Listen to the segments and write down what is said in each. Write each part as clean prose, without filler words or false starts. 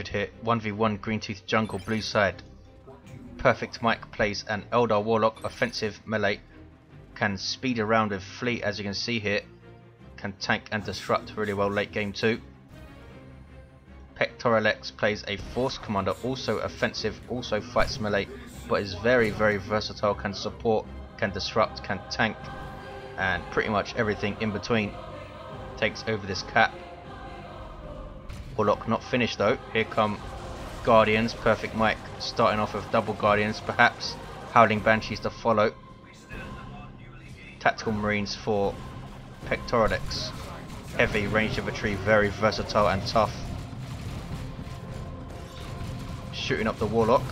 injured here. 1v1 green tooth jungle blue side. Perfect Mike plays an Eldar Warlock offensive melee. Can speed around with fleet, as you can see here. Can tank and disrupt really well late game too. Pectoralex plays a Force Commander, also offensive, also fights melee, but is very versatile, can support, can disrupt, can tank, and pretty much everything in between. Takes over this cap. Warlock not finished though. Here come Guardians. Perfect Mike starting off with double Guardians, perhaps Howling Banshees to follow. Tactical Marines for Pectoralex. Heavy range infantry, very versatile and tough. Shooting up the Warlock,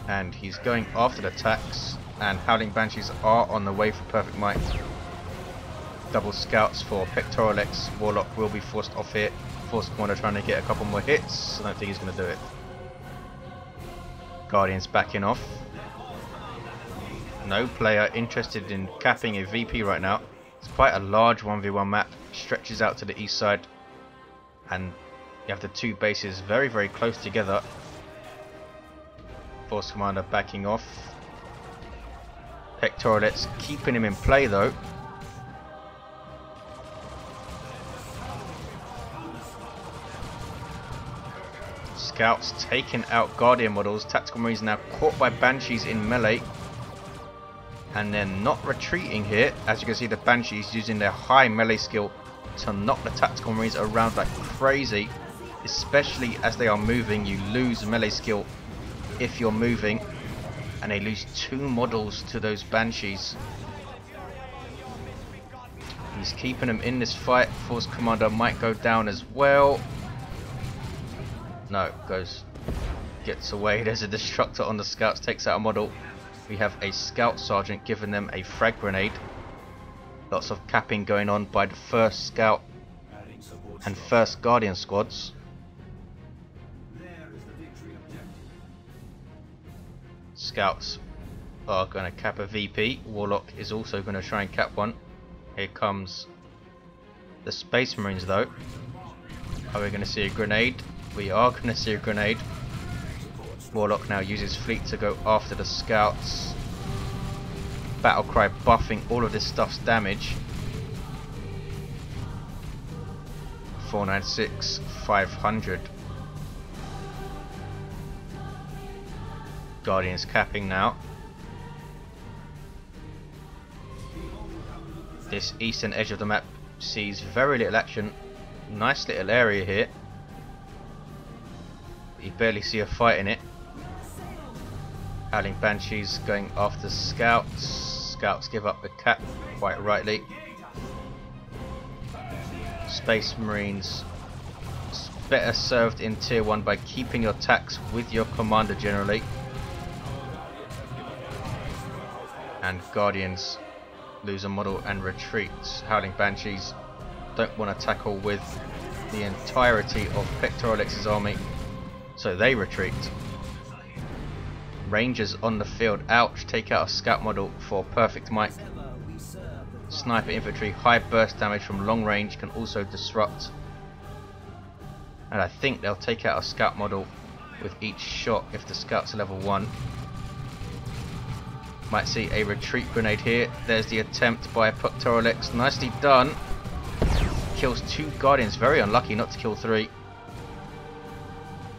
and he's going after the attacks, and Howling Banshees are on the way for Perfect Mike. Double scouts for Pectoralex. Warlock will be forced off here. Force Commander trying to get a couple more hits. I don't think he's going to do it. Guardians backing off. No player interested in capping a VP right now. It's quite a large 1v1 map. Stretches out to the east side, and you have the two bases very close together. Force Commander backing off. Pectoralex keeping him in play though. Scouts taking out Guardian models. Tactical Marines now caught by Banshees in melee. And they're not retreating here. As you can see, the Banshees using their high melee skill to knock the Tactical Marines around like crazy. Especially as they are moving, you lose melee skill if you're moving, and they lose 2 models to those Banshees. He's keeping them in this fight. Force Commander might go down as well. No, gets away. There's a Destructor on the Scouts, takes out a model. We have a Scout Sergeant giving them a frag grenade. Lots of capping going on by the first Scout and first Guardian squads. Scouts are going to cap a VP. Warlock is also going to try and cap one. Here comes the Space Marines though. Are we going to see a grenade? We are going to see a grenade. Warlock now uses fleet to go after the Scouts. Battlecry buffing all of this stuff's damage. 496, 500. Guardians capping now. This eastern edge of the map sees very little action. Nice little area here. You barely see a fight in it. Howling Banshees going after Scouts. Scouts give up the cap quite rightly. Space Marines better served in tier 1 by keeping your attacks with your commander generally. And Guardians lose a model and retreat. Howling Banshees don't want to tackle with the entirety of Pectoralex's army, so they retreat. Rangers on the field, ouch, take out a scout model for Perfect Mike. Sniper infantry, high burst damage from long range, can also disrupt. And I think they'll take out a scout model with each shot if the scout's level 1. Might see a retreat grenade here. There's the attempt by Pectoralex. Nicely done. Kills 2 Guardians. Very unlucky not to kill 3.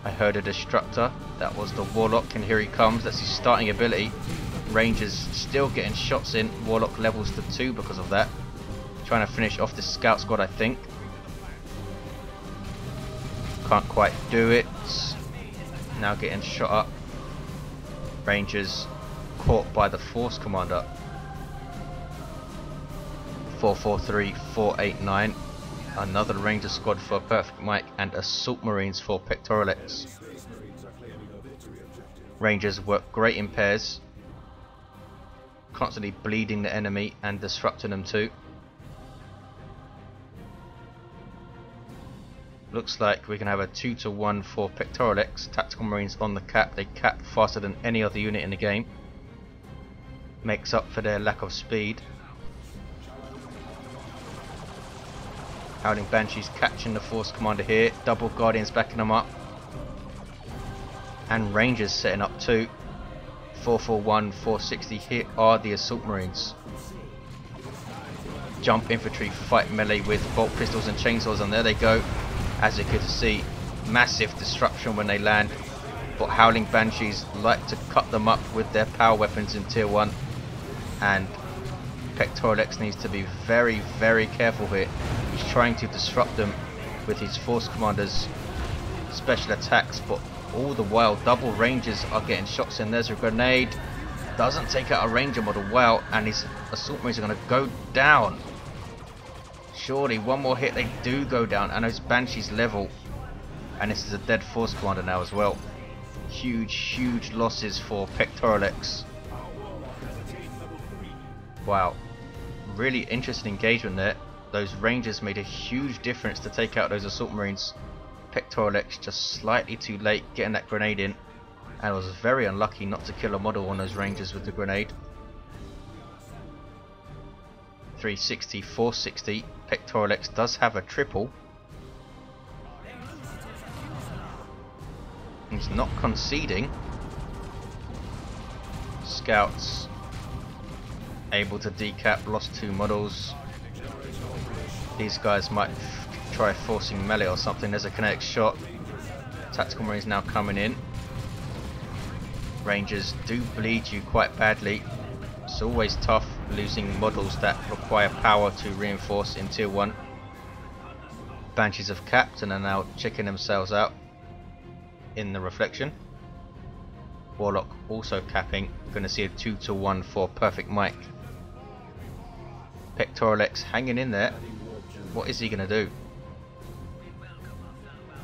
I heard a Destructor. That was the Warlock, and here he comes. That's his starting ability. Rangers still getting shots in. Warlock levels to 2 because of that. Trying to finish off this scout squad, I think. Can't quite do it. Now getting shot up. Rangers caught by the Force Commander. 443, 489. Another Ranger squad for Perfect Mike, and Assault Marines for Pectoralex. Rangers work great in pairs, constantly bleeding the enemy and disrupting them too. Looks like we can have a 2-to-1 for Pectoralex. Tactical Marines on the cap. They cap faster than any other unit in the game. Makes up for their lack of speed. Howling Banshees catching the Force Commander here. Double Guardians backing them up. And Rangers setting up too. 441, 460. Here are the Assault Marines. Jump infantry, fight melee with bolt pistols and chainsaws, and there they go. As you could see, massive disruption when they land. But Howling Banshees like to cut them up with their power weapons in tier 1. And Pectoralex needs to be very, very careful here. He's trying to disrupt them with his Force Commander's special attacks, but all the while double Rangers are getting shots in. There's a grenade. Doesn't take out a Ranger model. Wow, and his Assault Marines are going to go down. Surely one more hit, they do go down, and those Banshees level. And this is a dead Force Commander now as well. Huge, huge losses for Pectoralex. Wow, really interesting engagement there. Those Rangers made a huge difference to take out those Assault Marines. Pectoralex just slightly too late getting that grenade in, and was very unlucky not to kill a model on those Rangers with the grenade. 360, 460. Pectoralex does have a triple. He's not conceding. Scouts able to decap, lost 2 models. These guys might try forcing melee or something. There's a kinetic shot. Tactical Marines now coming in. Rangers do bleed you quite badly. It's always tough losing models that require power to reinforce in tier 1. Banshees have capped and are now checking themselves out in the reflection. Warlock also capping. Going to see a 2-1 for Perfect Mike. Pectoralex hanging in there. What is he going to do?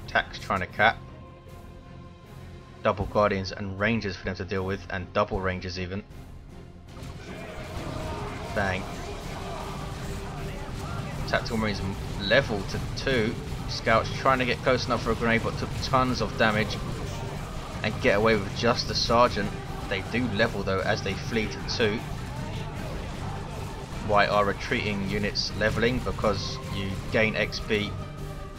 Tax trying to cap. Double Guardians and Rangers for them to deal with, and double Rangers even. Bang. Tactical Marines level to 2. Scouts trying to get close enough for a grenade, but took tons of damage and get away with just the Sergeant. They do level though as they flee to 2. Why are retreating units leveling? Because you gain XP.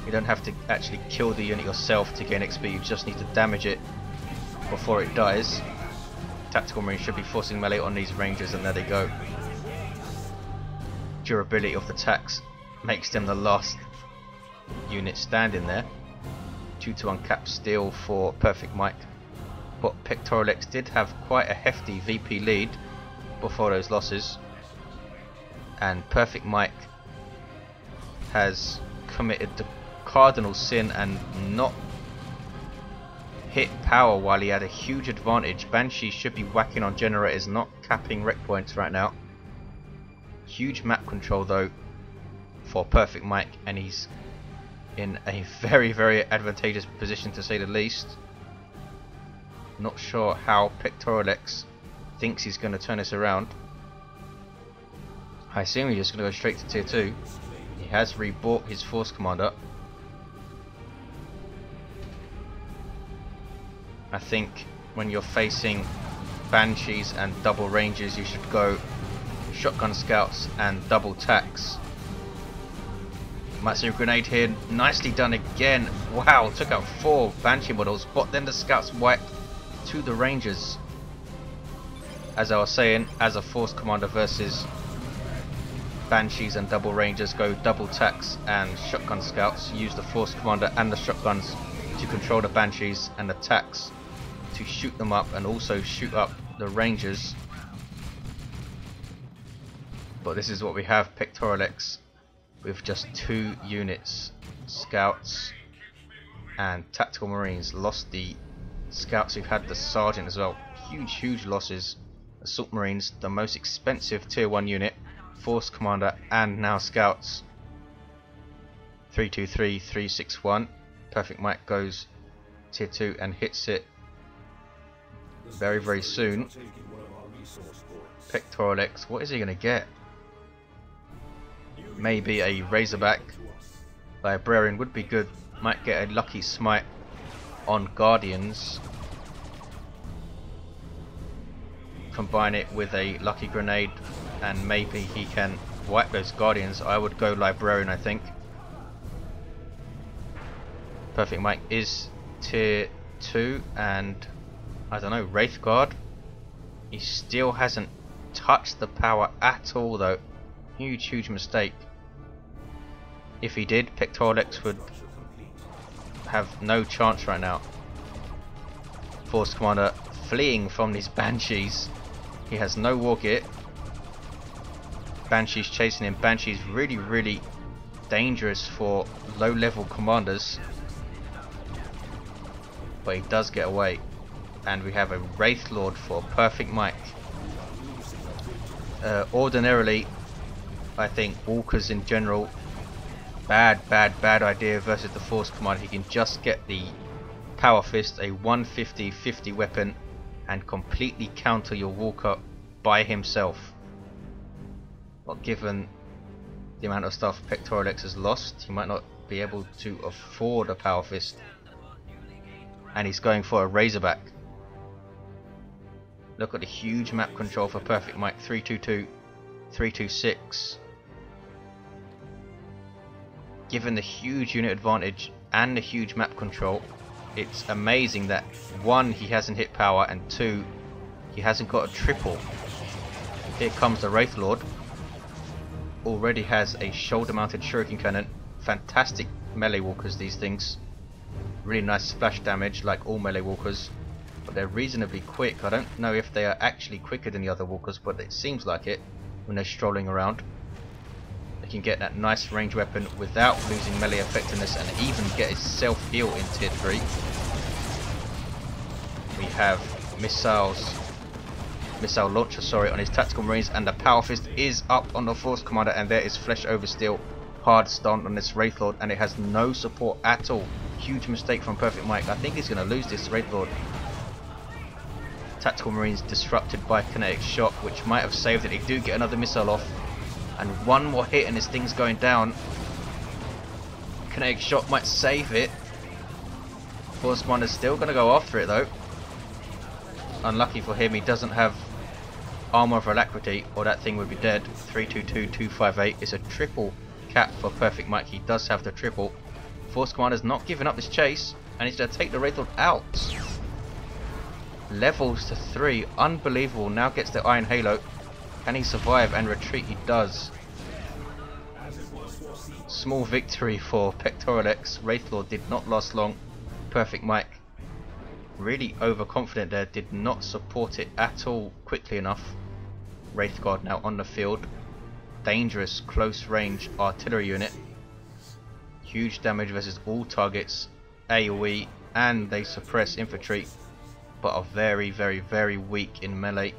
You don't have to actually kill the unit yourself to gain XP, you just need to damage it before it dies. Tactical Marines should be forcing melee on these Rangers, and there they go. Durability of the tax makes them the last unit standing there. 2-1 cap still for Perfect Mike. But Pectoralex did have quite a hefty VP lead before those losses. And Perfect Mike has committed the cardinal sin and not hit power while he had a huge advantage. Banshee should be whacking on generators, not capping wreck points right now. Huge map control though for Perfect Mike, and he's in a very, very advantageous position to say the least. Not sure how Pectoralex thinks he's going to turn this around. I assume he's just going to go straight to tier 2. He has rebought his Force Commander. I think when you're facing Banshees and double Rangers, you should go Shotgun Scouts and double Tax. Might see a grenade here. Nicely done again. Wow, took out 4 Banshee models, but then the Scouts wiped to the Rangers. As I was saying, as a Force Commander versus Banshees and double Rangers, go double Tax and Shotgun Scouts. Use the Force Commander and the Shotguns to control the Banshees, and the Tax to shoot them up and also shoot up the Rangers. But this is what we have. Pectoralex with just 2 units. Scouts and Tactical Marines. Lost the Scouts who had the Sergeant as well. Huge losses. Assault Marines, the most expensive tier 1 unit. Force Commander and now Scouts. 323, 361. Perfect Mike goes tier 2 and hits it very, very soon. Pectoralex, what is he going to get? Maybe a Razorback. Librarian would be good. Might get a lucky smite on Guardians. Combine it with a lucky grenade and maybe he can wipe those Guardians. I would go Librarian, I think. Perfect Mike is tier 2, and I don't know, Wraith Guard. He still hasn't touched the power at all though. Huge mistake. If he did, Pectoralex would have no chance right now. Force Commander fleeing from these Banshees. He has no war kit. Banshees chasing him. Banshees really dangerous for low level commanders. But he does get away. And we have a Wraith Lord for Perfect Mike. Ordinarily, I think Walkers in general, bad idea versus the Force Commander. He can just get the Power Fist, a 150-50 weapon, and completely counter your Walker by himself. But given the amount of stuff Pectoralex has lost, he might not be able to afford a Power Fist. And he's going for a Razorback. Look at the huge map control for Perfect Mike. 322, 326. Given the huge unit advantage and the huge map control, it's amazing that 1, he hasn't hit power, and 2, he hasn't got a triple. Here comes the Wraith Lord. Already has a shoulder mounted shuriken cannon. Fantastic melee walkers, these things. Really nice splash damage like all melee walkers. But they're reasonably quick. I don't know if they are actually quicker than the other walkers, but it seems like it when they're strolling around. They can get that nice range weapon without losing melee effectiveness, and even get his self-heal in tier 3. We have missile launcher on his tactical marines, and the Power Fist is up on the Force Commander, and there is Flesh over Steel hard stunned on this Wraith Lord, and it has no support at all. Huge mistake from Perfect Mike. I think he's going to lose this Wraith Lord. Tactical marines disrupted by kinetic shock, which might have saved it. They do get another missile off, and one more hit and this thing's going down. Kinetic shock might save it. Force Commander's still going to go after it though. Unlucky for him, he doesn't have Armor of Alacrity, or that thing would be dead. 322, 258 is a triple cap for Perfect Mike. He does have the triple. Force Commander's not giving up this chase, and he's going to take the Wraith Lord out. Levels to 3, unbelievable. Now gets the Iron Halo. Can he survive and retreat? He does. Small victory for Pectoralex. Wraith Lord did not last long. Perfect Mike, really overconfident there, did not support it at all quickly enough. Wraith Guard now on the field. Dangerous close range artillery unit. Huge damage versus all targets. AoE, and they suppress infantry, but are very weak in melee.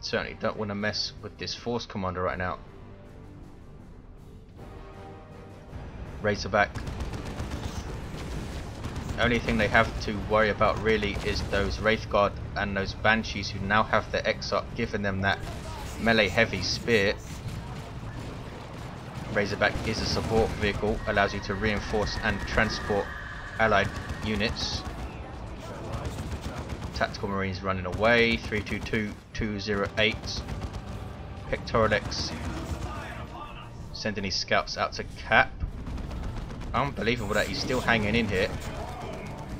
Certainly don't want to mess with this Force Commander right now. Razorback. Only thing they have to worry about really is those Wraith Guard and those Banshees, who now have their X up, giving them that melee heavy spear. Razorback is a support vehicle, allows you to reinforce and transport allied units. Tactical Marines running away. 322, 208. Pectoralex sending his scouts out to cap. Unbelievable that he's still hanging in here.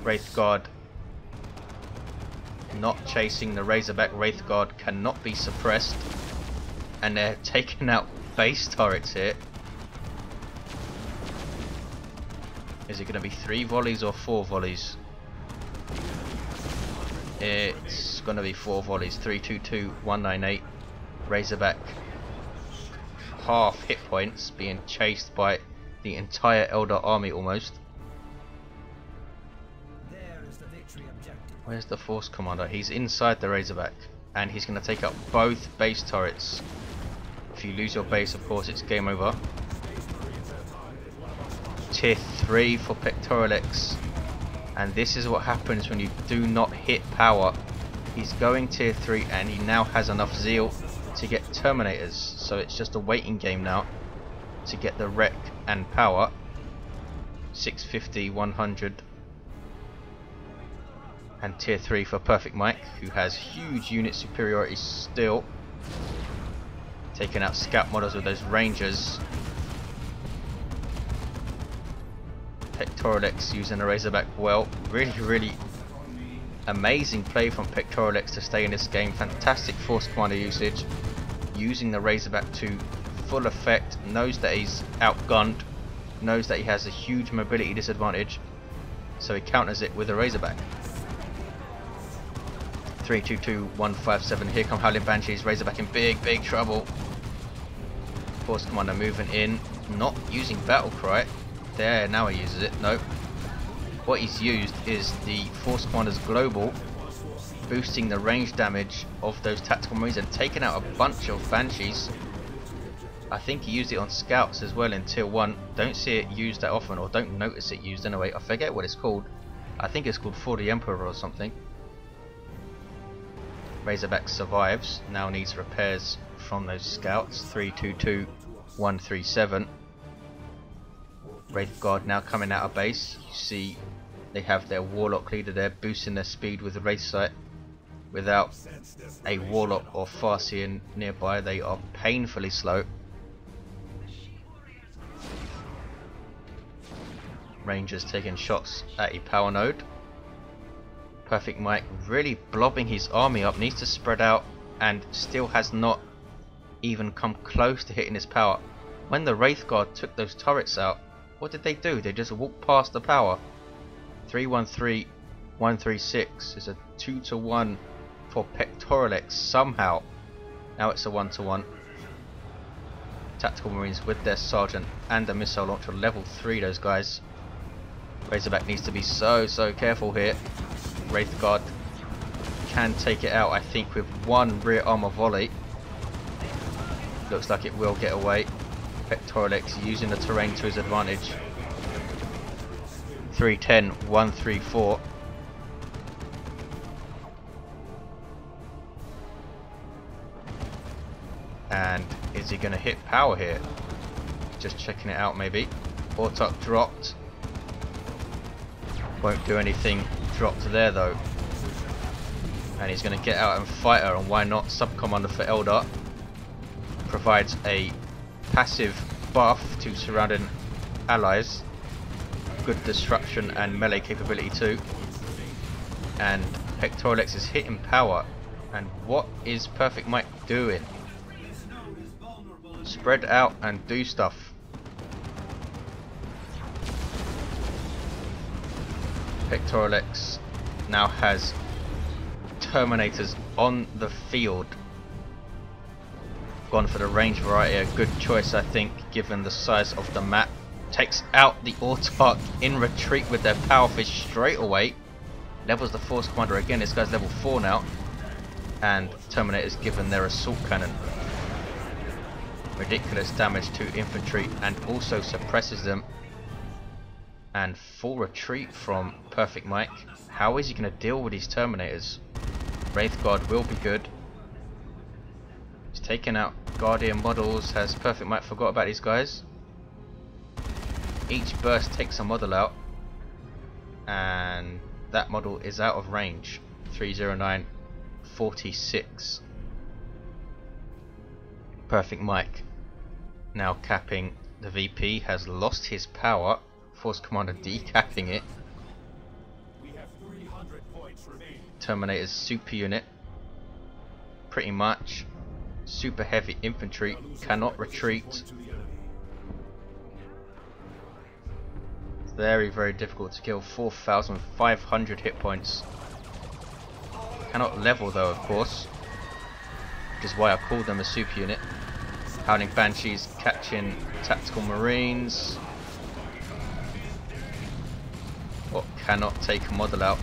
Wraith Guard not chasing the Razorback. Wraith Guard cannot be suppressed, and they're taking out base turrets here. Is it going to be 3 volleys or 4 volleys? It's going to be 4 volleys. 322, 198. Razorback half hit points, being chased by the entire Eldar army almost. Where's the Force Commander? He's inside the Razorback, and he's going to take out both base turrets. If you lose your base, of course, it's game over. Tier 3 for Pectoralex, and this is what happens when you do not hit power. He's going tier 3, and he now has enough zeal to get Terminators, so it's just a waiting game now to get the wreck and power. 650, 100. And tier 3 for Perfect Mike, who has huge unit superiority still. Taking out scout models with those Rangers. Pectoralex using the Razorback well. Really amazing play from Pectoralex to stay in this game. Fantastic Force Commander usage. Using the Razorback to full effect. Knows that he's outgunned. Knows that he has a huge mobility disadvantage. So he counters it with a Razorback. 3-2-2-1-5-7. Here come Howling Banshees. Razorback in big trouble. Force Commander moving in. Not using Battle Cry. There, now he uses it. Nope. What he's used is the Force Commander's Global, boosting the range damage of those Tactical Marines and taking out a bunch of Banshees. I think he used it on Scouts as well in Tier 1. Don't see it used that often, or don't notice it used anyway. I forget what it's called. I think it's called For the Emperor or something. Razorback survives. Now needs repairs from those Scouts. 3-2-2-1-3-7. Wraith Guard now coming out of base. You see they have their Warlock leader there boosting their speed with the Wraith Sight. Without a Warlock or Farseer nearby, they are painfully slow. Rangers taking shots at a power node. Perfect Mike really blobbing his army up, needs to spread out, and still has not even come close to hitting his power. When the Wraith Guard took those turrets out, what did they do? They just walked past the power. 3-1-3-1-3-6 is a 2-to-1 for Pectoralex somehow. Now it's a 1-to-1. Tactical Marines with their Sergeant and a missile launcher, level 3 those guys. Razorback needs to be so careful here. Wraith Guard can take it out, I think, with one rear armor volley. Looks like it will get away. Pectoralex using the terrain to his advantage. 3-10-1-3-4. And is he going to hit power here? Just checking it out maybe. Autok dropped. Won't do anything. Dropped there though. And he's going to get out and fight her, and why not? Sub-Commander for Eldar. Provides a passive buff to surrounding allies. Good disruption and melee capability too. And Pectoralex is hitting power. And what is Perfect Mike doing? Spread out and do stuff. Pectoralex now has Terminators on the field. Gone for the range variety, a good choice I think given the size of the map. Takes out the Autarch in retreat with their Power Fist straight away. Levels the Force Commander again, this guy's level 4 now. And Terminators given their Assault Cannon. Ridiculous damage to infantry and also suppresses them. And full retreat from Perfect Mike. How is he going to deal with these Terminators? Wraith Guard will be good. He's taken out Guardian models. Has Perfect Mike forgot about these guys? Each burst takes a model out. And that model is out of range. 309-46. Perfect Mike now capping the VP. Has lost his power. Force Commander decapping it. Terminator's super unit, pretty much super heavy infantry, cannot retreat. Very difficult to kill. 4,500 hit points. Cannot level though, of course, which is why I called them a super unit. Howling Banshees catching Tactical Marines. What cannot take a model out.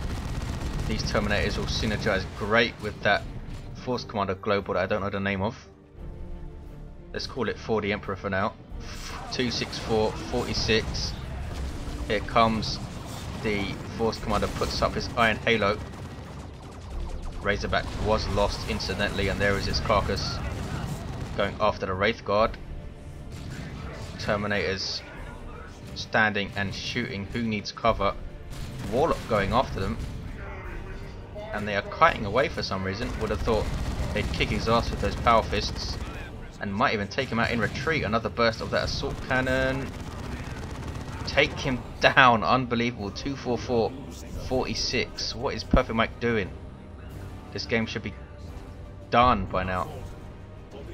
These Terminators will synergize great with that Force Commander Global that I don't know the name of. Let's call it For the Emperor for now. 264-46. Here comes the Force Commander, puts up his Iron Halo. Razorback was lost incidentally, and there is his carcass. Going after the Wraith Guard. Terminators standing and shooting. Who needs cover? Warlock going after them. And they are kiting away for some reason. Would have thought they'd kick his ass with those Power Fists. And might even take him out in retreat. Another burst of that Assault Cannon. take him down. Unbelievable. 244, 46. What is Perfect Mike doing? This game should be done by now.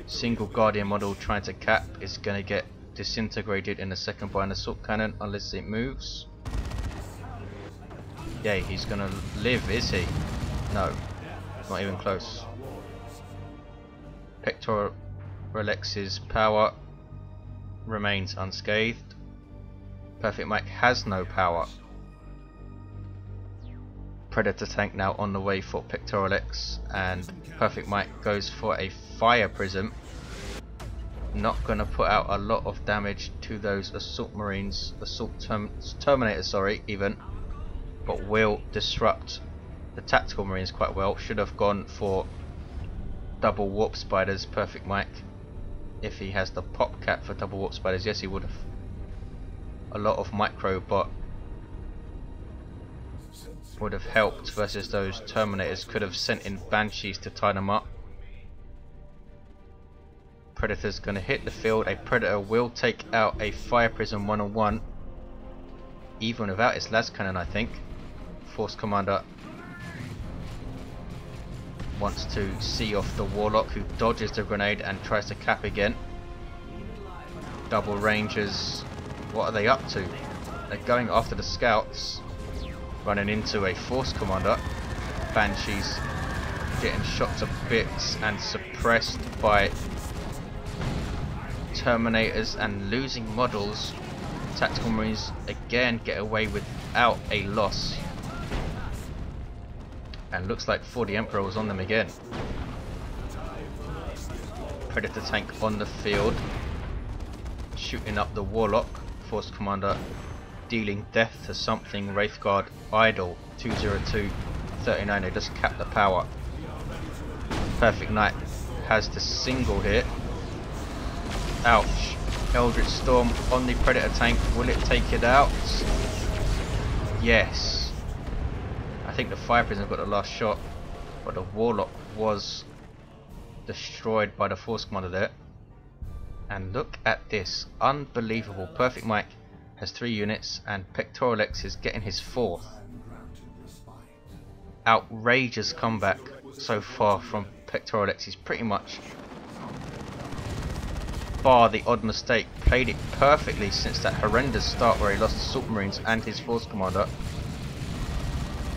Single Guardian model trying to cap is going to get disintegrated in a second by an assault cannon unless it moves. Yeah, he's going to live, is he? No, not even close. Pectoralex's power remains unscathed. Perfect Mike has no power. Predator tank now on the way for Pectoralex, and Perfect Mike goes for a fire prism. Not going to put out a lot of damage to those assault marines, terminators, sorry, even, but will disrupt the tactical marines quite well. Should have gone for double warp spiders, Perfect Mike, if he has the pop cap for double warp spiders. Yes, he would have. A lot of micro bot would have helped versus those terminators. Could have sent in banshees to tie them up. Predator's going to hit the field. A predator will take out a fire prism 1-on-1, even without its las cannon, I think. Force Commander wants to see off the Warlock, who dodges the grenade and tries to cap again. Double Rangers, what are they up to? They're going after the scouts, running into a Force Commander. Banshees getting shot to bits and suppressed by Terminators and losing models. Tactical Marines again get away without a loss. And looks like 40 Emperor was on them again. Predator tank on the field, shooting up the Warlock. Force Commander dealing death to something. Wraithguard idle. 202, 39. They just cap the power. Perfect Knight has the single hit. Ouch. Eldritch Storm on the Predator tank. Will it take it out? Yes. I think the Fire Prism got the last shot, but the Warlock was destroyed by the Force Commander there. And look at this. Unbelievable. Perfect Mike has 3 units and Pectoralex is getting his 4th. Outrageous comeback so far from Pectoralex. He's pretty much, bar the odd mistake, played it perfectly since that horrendous start where he lost Assault Marines and his Force Commander.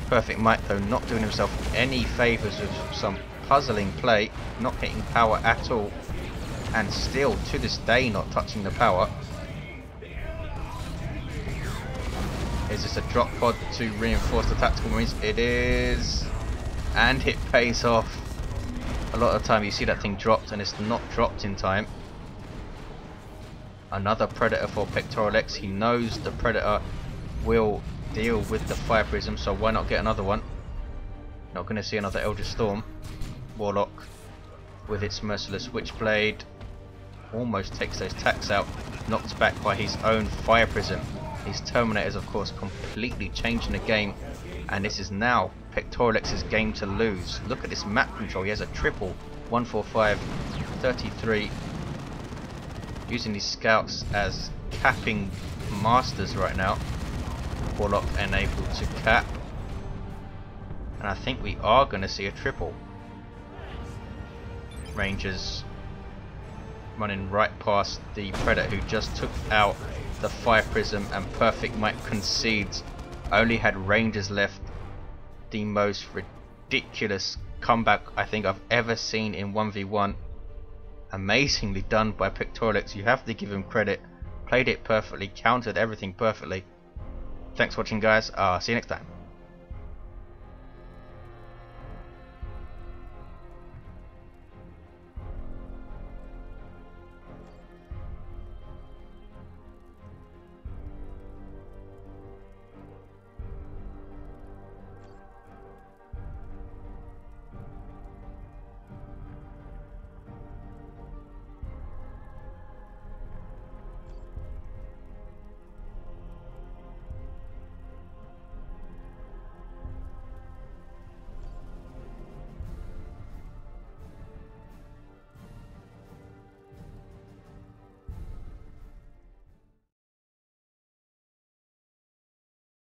Perfect Mike though not doing himself any favours with some puzzling play, not hitting power at all, and still to this day not touching the power. Is this a drop pod to reinforce the Tactical Marines? It is, and it pays off. A lot of the time you see that thing dropped and it's not dropped in time. Another Predator for Pectoralex. He knows the Predator will deal with the Fire Prism, so why not get another one? Not going to see another Eldritch Storm. Warlock with its Merciless Witchblade almost takes those tacks out, knocked back by his own Fire Prism. These Terminators of course completely changing the game, and this is now Pectoralex's game to lose. Look at this map control. He has a triple 145, 33, using these scouts as capping masters right now. Warlock enabled to cap, and I think we are going to see a triple. Rangers running right past the Predator who just took out the Fire Prism, and Perfect Mike concedes. Only had Rangers left. The most ridiculous comeback I think I've ever seen in 1v1. Amazingly done by Pectoralex. You have to give him credit. Played it perfectly, countered everything perfectly. Thanks for watching guys. See you next time.